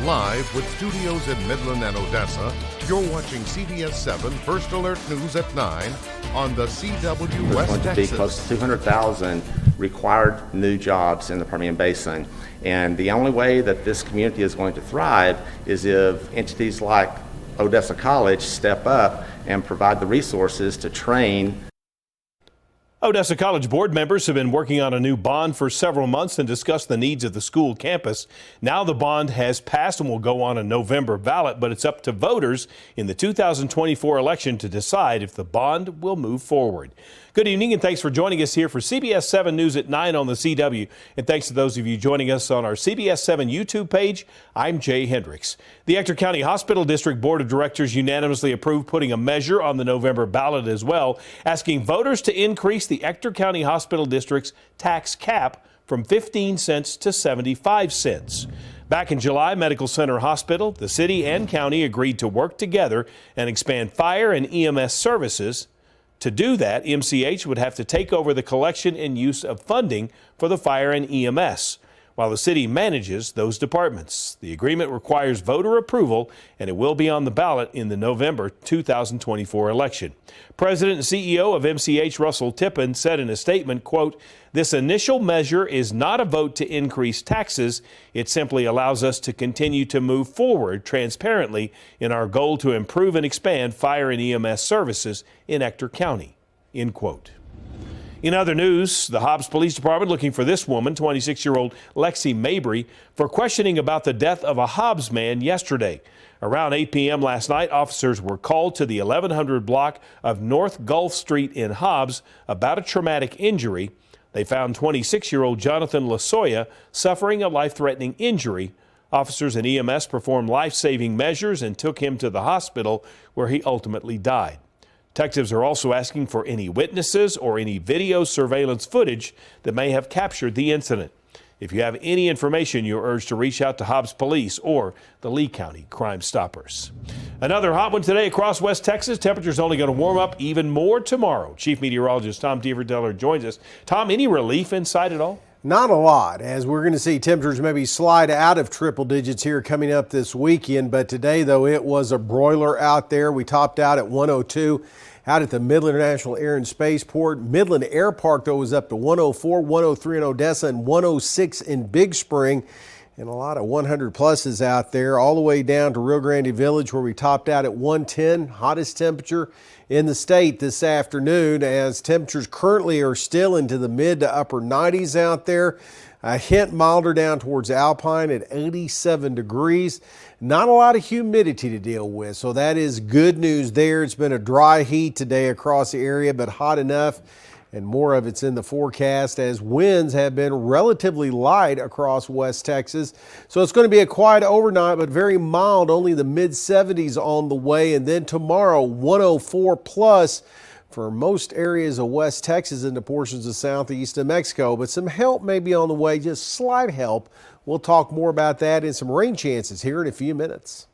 Live with studios in Midland and Odessa, you're watching CBS7 First Alert News at 9 on the CW West Texas. There's going to be close to 200,000 required new jobs in the Permian Basin. And the only way that this community is going to thrive is if entities like Odessa College step up and provide the resources to train. Odessa College board members have been working on a new bond for several months and discussed the needs of the school campus. Now the bond has passed and will go on a November ballot, but it's up to voters in the 2024 election to decide if the bond will move forward. Good evening and thanks for joining us here for CBS 7 News at 9 on the CW. And thanks to those of you joining us on our CBS 7 YouTube page. I'm Jay Hendricks. The Ector County Hospital District Board of Directors unanimously approved putting a measure on the November ballot as well, asking voters to increase the Ector County Hospital District's tax cap from 15 cents to 75 cents. Back in July, Medical Center Hospital, the city and county agreed to work together and expand fire and EMS services. To do that, MCH would have to take over the collection and use of funding for the fire and EMS, while the city manages those departments. The agreement requires voter approval, and it will be on the ballot in the November 2024 election. President and CEO of MCH, Russell Tippin, said in a statement, quote, "This initial measure is not a vote to increase taxes. It simply allows us to continue to move forward transparently in our goal to improve and expand fire and EMS services in Ector County," end quote. In other news, the Hobbs Police Department looking for this woman, 26-year-old Lexi Mabry, for questioning about the death of a Hobbs man yesterday. Around 8 p.m. last night, officers were called to the 1100 block of North Gulf Street in Hobbs about a traumatic injury. They found 26-year-old Jonathan Lasoya suffering a life-threatening injury. Officers and EMS performed life-saving measures and took him to the hospital where he ultimately died. Detectives are also asking for any witnesses or any video surveillance footage that may have captured the incident. If you have any information, you're urged to reach out to Hobbs Police or the Lee County Crime Stoppers. Another hot one today across West Texas. Temperatures only going to warm up even more tomorrow. Chief Meteorologist Tom Dieverdeller joins us. Tom, any relief in sight at all? Not a lot, as we're going to see temperatures maybe slide out of triple digits here coming up this weekend. But today, though, it was a broiler out there. We topped out at 102 out at the Midland International Air and Spaceport. Midland Air Park, though, was up to 104, 103 in Odessa, and 106 in Big Spring. And a lot of 100 pluses out there, all the way down to Rio Grande Village, where we topped out at 110, hottest temperature in the state this afternoon, as temperatures currently are still into the mid to upper 90s out there. A hint milder down towards Alpine at 87 degrees. Not a lot of humidity to deal with, so that is good news there. It's been a dry heat today across the area, but hot enough, and more of it's in the forecast as winds have been relatively light across West Texas. So it's going to be a quiet overnight, but very mild, only the mid-70s on the way. And then tomorrow, 104 plus for most areas of West Texas into portions of southeast New Mexico. But some help may be on the way, just slight help. We'll talk more about that and some rain chances here in a few minutes.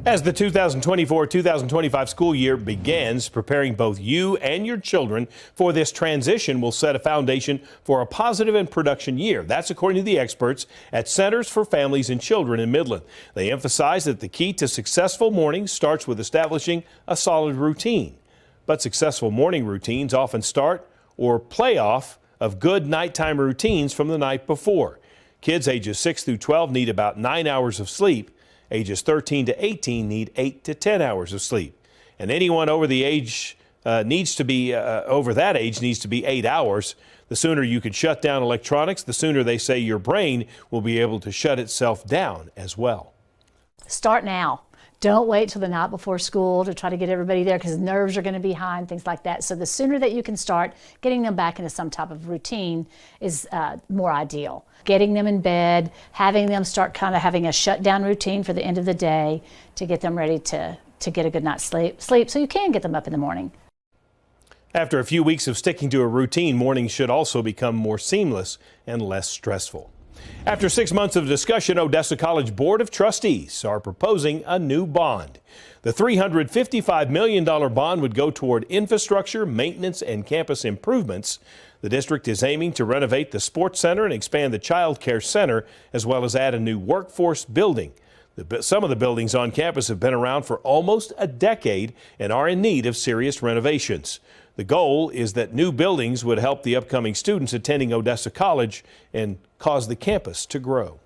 As the 2024-2025 school year begins, preparing both you and your children for this transition will set a foundation for a positive and production year. That's according to the experts at Centers for Families and Children in Midland. They emphasize that the key to successful mornings starts with establishing a solid routine. But successful morning routines often start or play off of good nighttime routines from the night before. Kids ages 6 through 12 need about 9 hours of sleep. Ages 13 to 18 need 8 to 10 hours of sleep. And anyone over the age needs to be 8 hours. The sooner you can shut down electronics, the sooner they say your brain will be able to shut itself down as well. Start now. Don't wait till the night before school to try to get everybody there, because nerves are going to be high and things like that. So the sooner that you can start getting them back into some type of routine is more ideal. Getting them in bed, having them start kind of having a shutdown routine for the end of the day to get them ready to get a good night's sleep so you can get them up in the morning. After a few weeks of sticking to a routine, mornings should also become more seamless and less stressful. After 6 months of discussion, Odessa College Board of Trustees are proposing a new bond. The $355 million bond would go toward infrastructure, maintenance, and campus improvements. The district is aiming to renovate the sports center and expand the child care center, as well as add a new workforce building. Some of the buildings on campus have been around for almost a decade and are in need of serious renovations. The goal is that new buildings would help the upcoming students attending Odessa College and cause the campus to grow.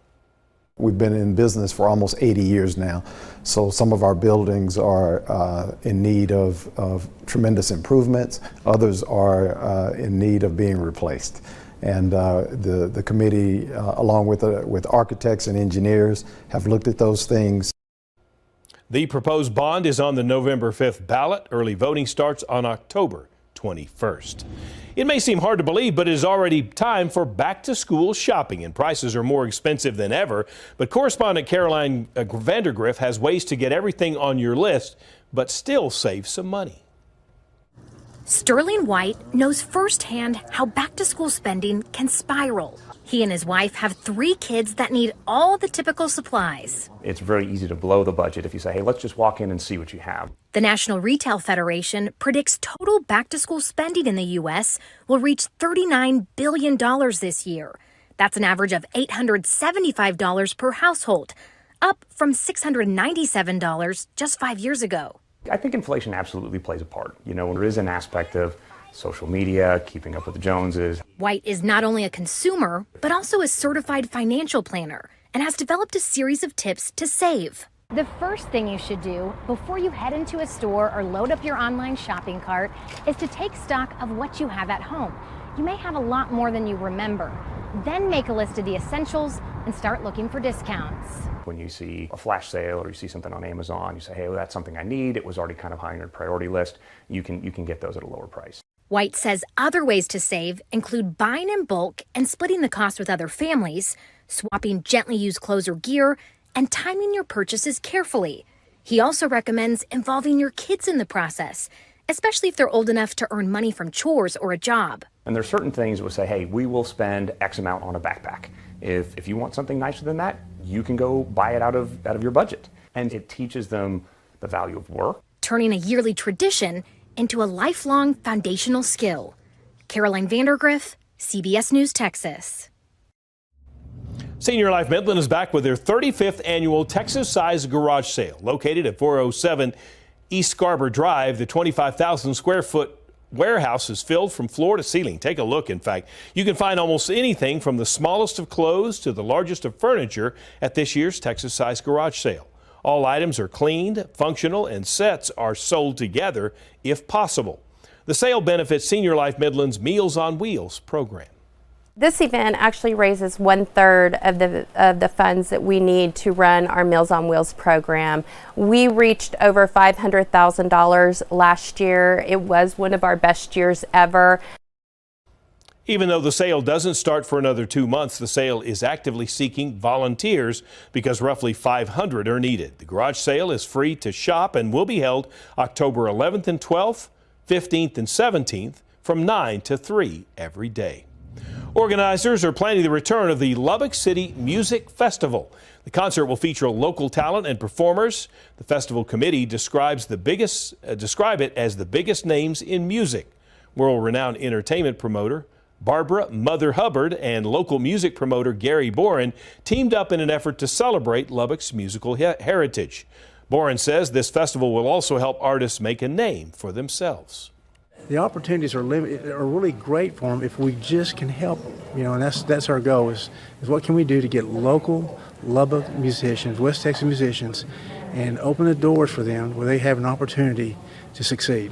We've been in business for almost 80 years now, so some of our buildings are in need of tremendous improvements. Others are in need of being replaced. And the committee, along with architects and engineers, have looked at those things. The proposed bond is on the November 5th ballot. Early voting starts on October 21st. It may seem hard to believe, but it is already time for back-to-school shopping, and prices are more expensive than ever. But correspondent Caroline Vandergriff has ways to get everything on your list, but still save some money. Sterling White knows firsthand how back-to-school spending can spiral. He and his wife have 3 kids that need all the typical supplies. It's very easy to blow the budget if you say, hey, let's just walk in and see what you have. The National Retail Federation predicts total back-to-school spending in the U.S. will reach $39 billion this year. That's an average of $875 per household, up from $697 just 5 years ago. I think inflation absolutely plays a part. You know, there is an aspect of social media, keeping up with the Joneses. White is not only a consumer, but also a certified financial planner and has developed a series of tips to save. The first thing you should do before you head into a store or load up your online shopping cart is to take stock of what you have at home. You may have a lot more than you remember. Then make a list of the essentials and start looking for discounts. When you see a flash sale or you see something on Amazon, you say, hey, well, that's something I need. It was already kind of high on your priority list. You can get those at a lower price. White says other ways to save include buying in bulk and splitting the cost with other families, swapping gently used clothes or gear, and timing your purchases carefully. He also recommends involving your kids in the process, especially if they're old enough to earn money from chores or a job. And there's certain things that will say, hey, we will spend X amount on a backpack. If you want something nicer than that, you can go buy it out of your budget. And it teaches them the value of work. Turning a yearly tradition into a lifelong foundational skill. Caroline Vandergriff, CBS News, Texas. Senior Life Midland is back with their 35th annual Texas-size garage sale. Located at 407 East Scarborough Drive, the 25,000 square foot warehouse is filled from floor to ceiling. Take a look, in fact. You can find almost anything from the smallest of clothes to the largest of furniture at this year's Texas-size garage sale. All items are cleaned, functional, and sets are sold together if possible. The sale benefits Senior Life Midland's Meals on Wheels program. This event actually raises 1/3 of the funds that we need to run our Meals on Wheels program. We reached over $500,000 last year. It was one of our best years ever. Even though the sale doesn't start for another 2 months, the sale is actively seeking volunteers because roughly 500 are needed. The garage sale is free to shop and will be held October 11th and 12th, 15th and 17th from 9 to 3 every day. Organizers are planning the return of the Lubbock City Music Festival. The concert will feature local talent and performers. The festival committee describe it as the biggest names in music. World-renowned entertainment promoter Barbara Mother Hubbard and local music promoter Gary Boren teamed up in an effort to celebrate Lubbock's musical heritage. Boren says this festival will also help artists make a name for themselves. The opportunities are really great for them if we just can help them, and that's our goal is what can we do to get local Lubbock musicians, West Texas musicians, and open the doors for them where they have an opportunity to succeed.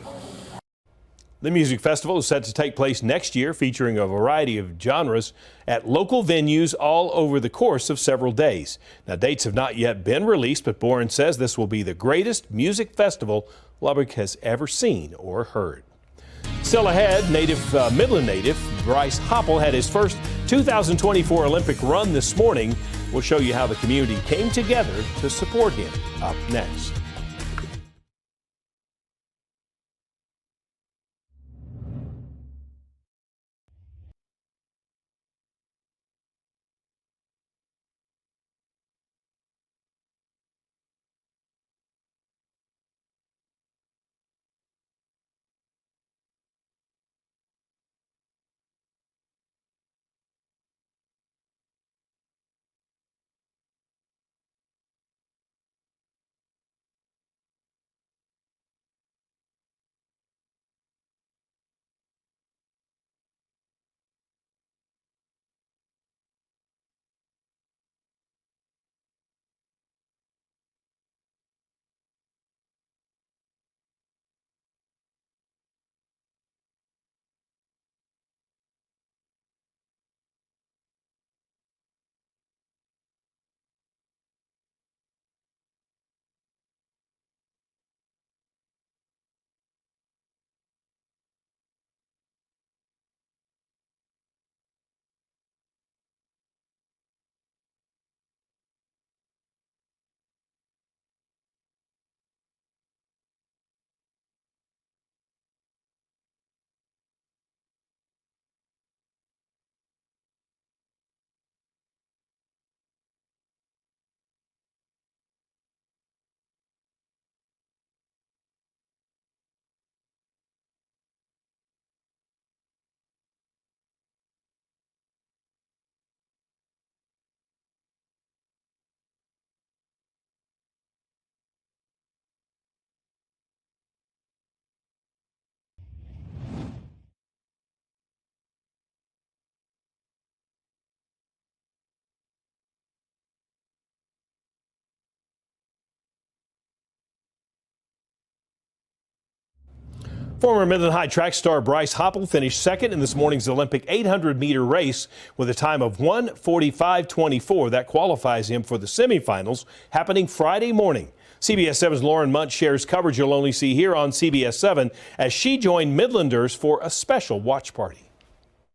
The music festival is set to take place next year, featuring a variety of genres at local venues all over the course of several days. Now, dates have not yet been released, but Boren says this will be the greatest music festival Lubbock has ever seen or heard. Still ahead, Midland native Bryce Hoppel had his first 2024 Olympic run this morning. We'll show you how the community came together to support him up next. Former Midland High track star Bryce Hoppel finished second in this morning's Olympic 800-meter race with a time of 1:45.24. That qualifies him for the semifinals happening Friday morning. CBS 7's Lauren Munt shares coverage you'll only see here on CBS 7 as she joined Midlanders for a special watch party.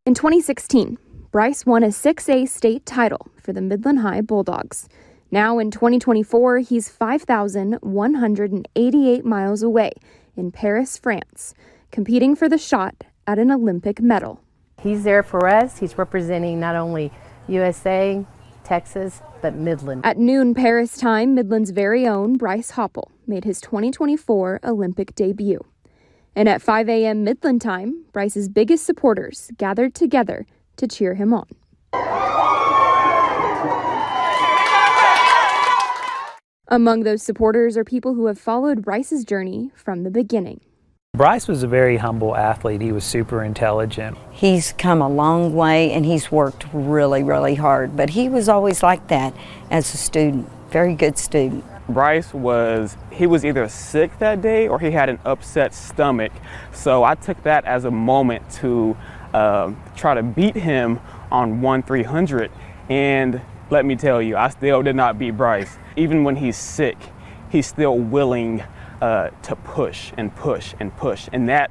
In 2016, Bryce won a 6A state title for the Midland High Bulldogs. Now in 2024, he's 5,188 miles away in Paris, France, competing for the shot at an Olympic medal. He's there for us. He's representing not only USA, Texas, but Midland. At noon Paris time, Midland's very own Bryce Hoppel made his 2024 Olympic debut. And at 5 a.m. Midland time, Bryce's biggest supporters gathered together to cheer him on. Among those supporters are people who have followed Bryce's journey from the beginning. Bryce was a very humble athlete. He was super intelligent. He's come a long way and he's worked really, really hard, but he was always like that as a student, very good student. Bryce was either sick that day or he had an upset stomach. So I took that as a moment to try to beat him on 1/300. And let me tell you, I still did not beat Bryce. Even when he's sick, he's still willing to push and push and push. And that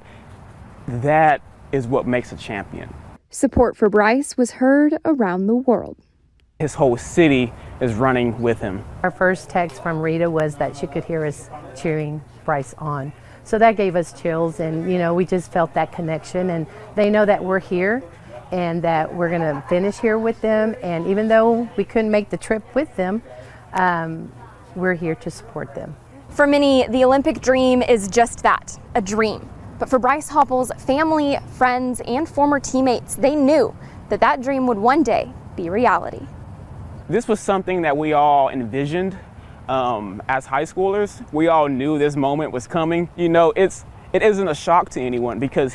is what makes a champion. Support for Bryce was heard around the world. His whole city is running with him. Our first text from Rita was that she could hear us cheering Bryce on. So that gave us chills, and we just felt that connection, and they know that we're here and that we're going to finish here with them. And even though we couldn't make the trip with them, we're here to support them. For many, the Olympic dream is just that, a dream. But for Bryce Hoppel's family, friends, and former teammates, they knew that dream would one day be reality. This was something that we all envisioned as high schoolers. We all knew this moment was coming. It isn't a shock to anyone because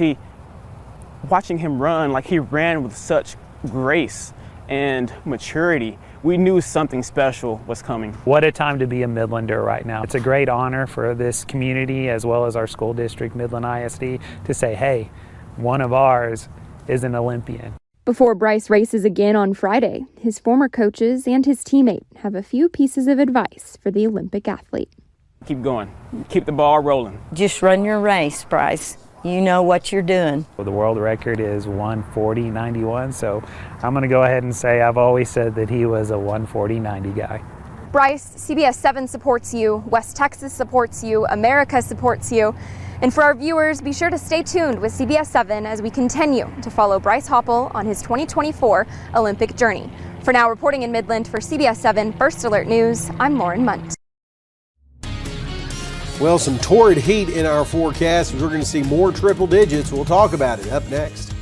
watching him run, like he ran with such grace and maturity, we knew something special was coming. What a time to be a Midlander right now. It's a great honor for this community as well as our school district, Midland ISD, to say, hey, one of ours is an Olympian. Before Bryce races again on Friday, his former coaches and his teammate have a few pieces of advice for the Olympic athlete. Keep going. Keep the ball rolling. Just run your race, Bryce. You know what you're doing. The world record is 1:40.91, so I'm going to go ahead and say I've always said that he was a 1:40.90 guy. Bryce, CBS7 supports you, West Texas supports you, America supports you. And for our viewers, be sure to stay tuned with CBS7 as we continue to follow Bryce Hoppel on his 2024 Olympic journey. For now, reporting in Midland for CBS7 First Alert News, I'm Lauren Munt. Well, some torrid heat in our forecast. We're going to see more triple digits. We'll talk about it up next.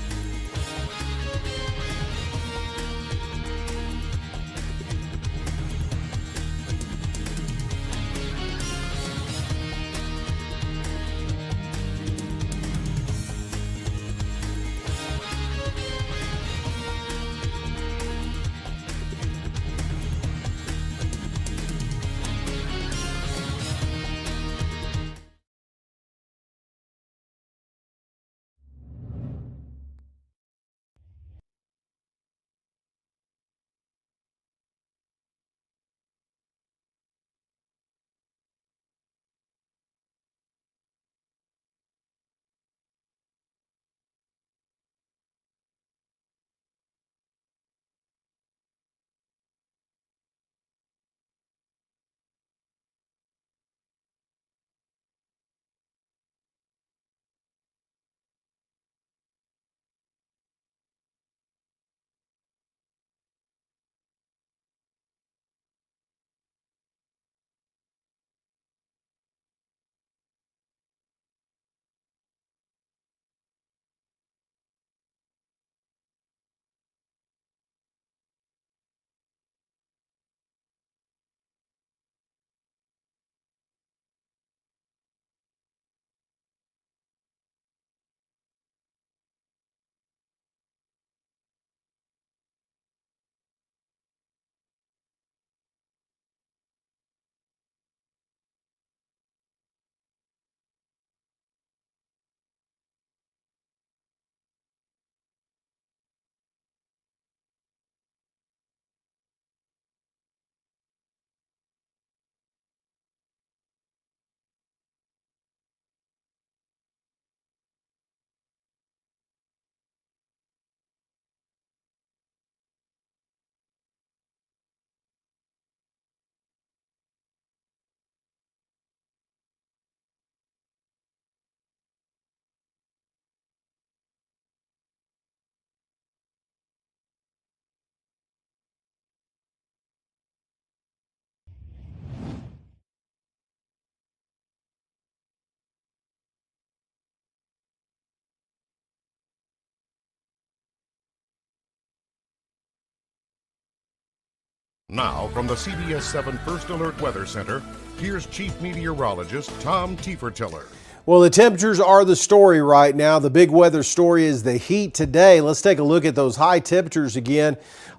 Now, from the CBS7 First Alert Weather Center, here's Chief Meteorologist Tom Tiefertiller. Well, the temperatures are the story right now. The big weather story is the heat today. Let's take a look at those high temperatures again.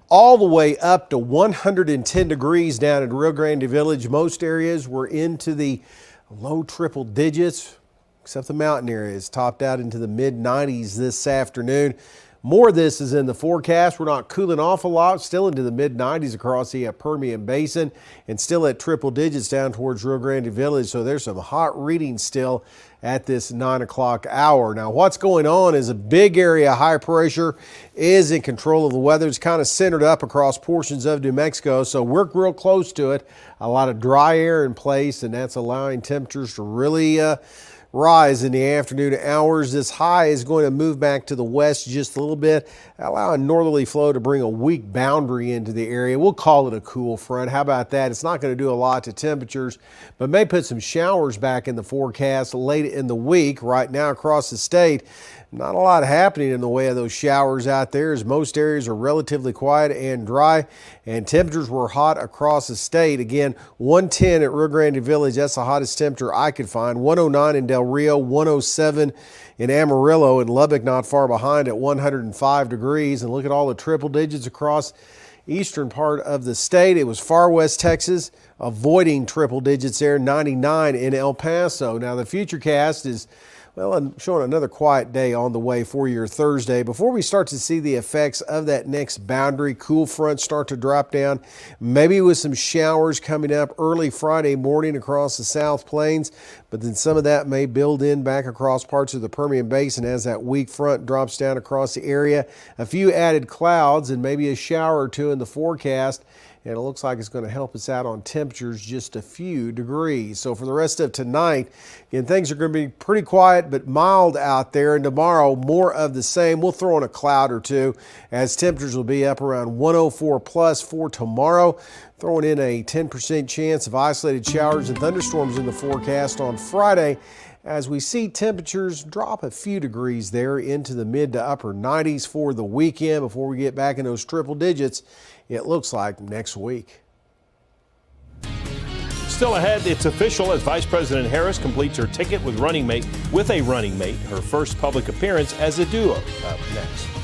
All the way up to 110 degrees down in Rio Grande Village. Most areas were into the low triple digits, except the mountain areas, topped out into the mid 90s this afternoon. More of this is in the forecast. We're not cooling off a lot, still into the mid 90s across the Permian Basin and still at triple digits down towards Rio Grande Village. So there's some hot readings still at this 9 o'clock hour. Now what's going on is a big area of high pressure is in control of the weather. It's kind of centered up across portions of New Mexico, so we're real close to it. A lot of dry air in place, and that's allowing temperatures to really rise in the afternoon hours. This high is going to move back to the west just a little bit, allowing northerly flow to bring a weak boundary into the area. We'll call it a cool front. How about that? It's not going to do a lot to temperatures, but may put some showers back in the forecast late in the week. Right now across the state, not a lot happening in the way of those showers out there, as most areas are relatively quiet and dry, and temperatures were hot across the state. Again, 110 at Rio Grande Village, that's the hottest temperature I could find. 109 in Del Rio, 107 in Amarillo, and Lubbock not far behind at 105 degrees. And look at all the triple digits across eastern part of the state. It was far west Texas avoiding triple digits there, 99 in El Paso. Now the futurecast is, well, I'm showing another quiet day on the way for your Thursday. Before we start to see the effects of that next boundary, cool front start to drop down, maybe with some showers coming up early Friday morning across the South Plains, but then some of that may build in back across parts of the Permian Basin as that weak front drops down across the area. A few added clouds and maybe a shower or two in the forecast. And it looks like it's going to help us out on temperatures just a few degrees. So for the rest of tonight, again, things are going to be pretty quiet but mild out there. And tomorrow, more of the same. We'll throw in a cloud or two as temperatures will be up around 104 plus for tomorrow. Throwing in a 10% chance of isolated showers and thunderstorms in the forecast on Friday, as we see temperatures drop a few degrees there into the mid to upper 90s for the weekend before we get back in those triple digits, it looks like next week. Still ahead, it's official as Vice President Harris completes her ticket with a running mate, her first public appearance as a duo. Up next.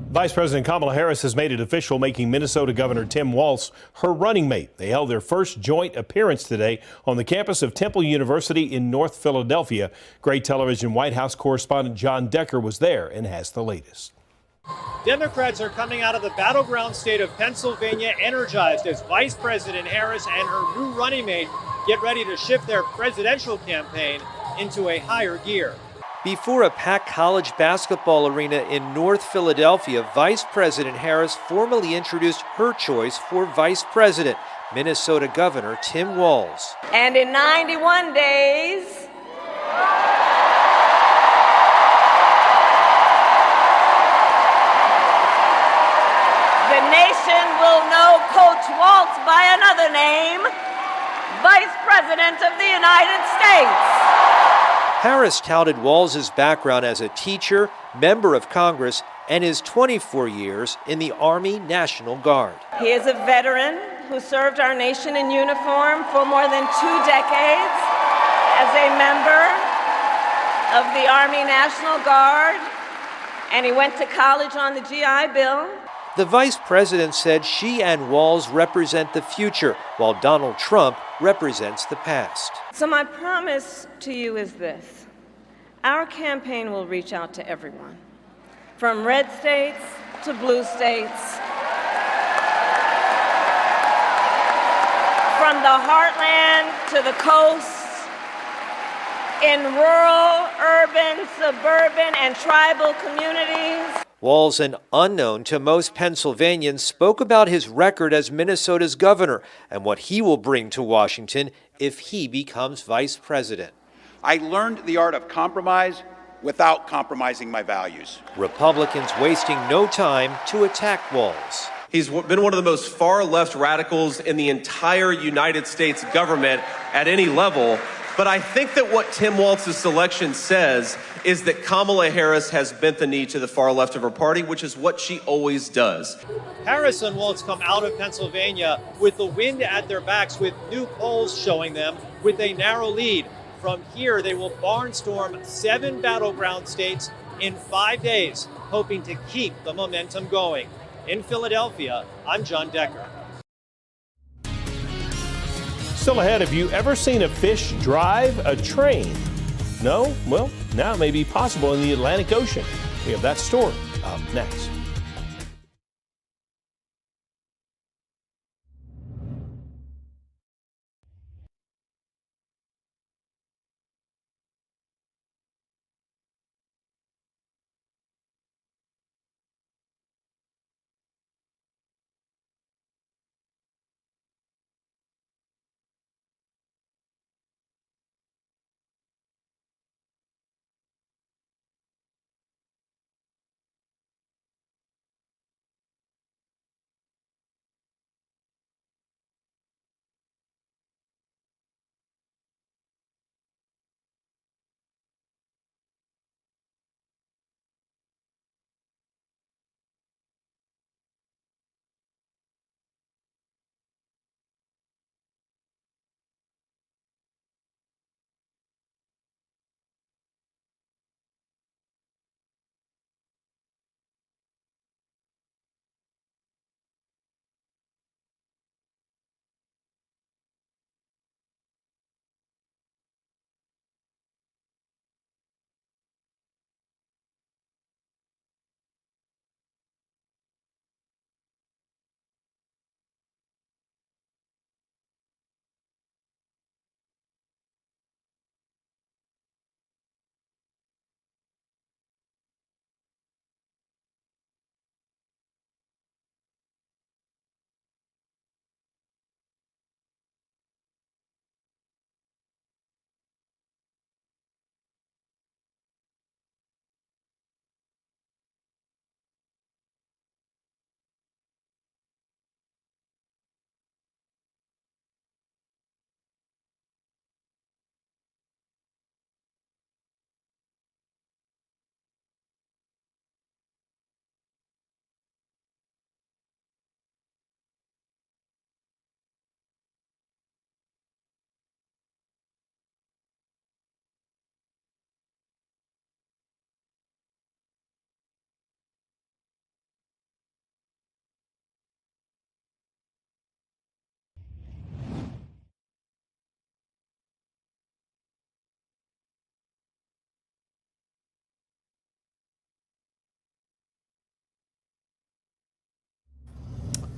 Vice President Kamala Harris has made it official, making Minnesota Governor Tim Walz her running mate. They held their first joint appearance today on the campus of Temple University in North Philadelphia. Gray Television White House correspondent John Decker was there and has the latest. Democrats are coming out of the battleground state of Pennsylvania energized as Vice President Harris and her new running mate get ready to shift their presidential campaign into a higher gear. Before a packed college basketball arena in North Philadelphia, Vice President Harris formally introduced her choice for vice president, Minnesota Governor Tim Walz. And in 91 days, the nation will know Coach Walz by another name, Vice President of the United States. Harris touted Walz's background as a teacher, member of Congress, and his 24 years in the Army National Guard. He is a veteran who served our nation in uniform for more than 2 decades as a member of the Army National Guard, and he went to college on the GI Bill. The vice president said she and Walz represent the future, while Donald Trump represents the past. So my promise to you is this. Our campaign will reach out to everyone, from red states to blue states, from the heartland to the coast, in rural, urban, suburban, and tribal communities. Walz, an unknown to most Pennsylvanians, spoke about his record as Minnesota's governor and what he will bring to Washington if he becomes vice president. I learned the art of compromise without compromising my values. Republicans wasting no time to attack Walz. He's been one of the most far-left radicals in the entire United States government at any level. But I think that what Tim Walz's selection says is that Kamala Harris has bent the knee to the far left of her party, which is what she always does. Harris and Walz come out of Pennsylvania with the wind at their backs, with new polls showing them with a narrow lead. From here, they will barnstorm 7 battleground states in 5 days, hoping to keep the momentum going. In Philadelphia, I'm John Decker. Still ahead, have you ever seen a fish drive a train? No? Well, now it may be possible in the Atlantic Ocean. We have that story up next.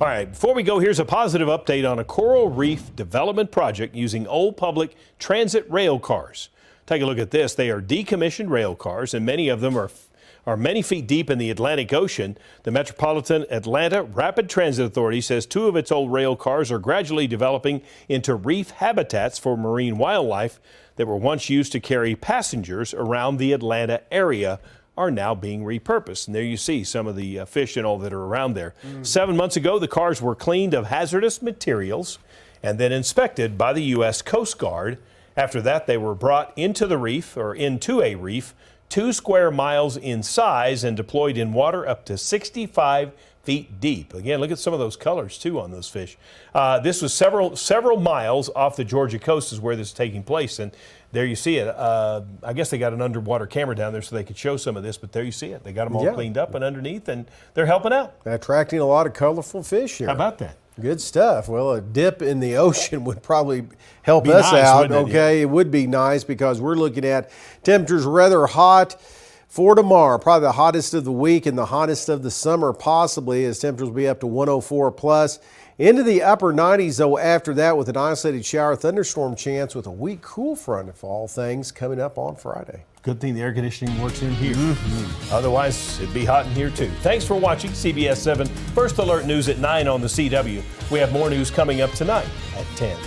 All right, before we go, here's a positive update on a coral reef development project using old public transit rail cars. Take a look at this. They are decommissioned rail cars, and many of them are many feet deep in the Atlantic Ocean. The Metropolitan Atlanta Rapid Transit Authority says 2 of its old rail cars are gradually developing into reef habitats for marine wildlife that were once used to carry passengers around the Atlanta area are now being repurposed. And there you see some of the fish and all that are around there. 7 months ago, the cars were cleaned of hazardous materials and then inspected by the U.S. Coast Guard. After that, they were brought into the reef, or into a reef, 2 square miles in size and deployed in water up to 65 feet deep. Again, look at some of those colors too on those fish. This was several miles off the Georgia coast is where this is taking place, and there you see it. I guess they got an underwater camera down there so they could show some of this, but there you see it. They got them all cleaned up and underneath, and they're helping out. Attracting a lot of colorful fish here. How about that? Good stuff. Well, a dip in the ocean would probably help us out. Okay, it would be nice because we're looking at temperatures rather hot for tomorrow. Probably the hottest of the week and the hottest of the summer possibly, as temperatures will be up to 104 plus. Into the upper 90s, though, after that with an isolated shower thunderstorm chance with a weak cool front, if all things, coming up on Friday. Good thing the air conditioning works in here. Otherwise, it'd be hot in here, too. Thanks for watching CBS 7 First Alert News at 9 on the CW. We have more news coming up tonight at 10.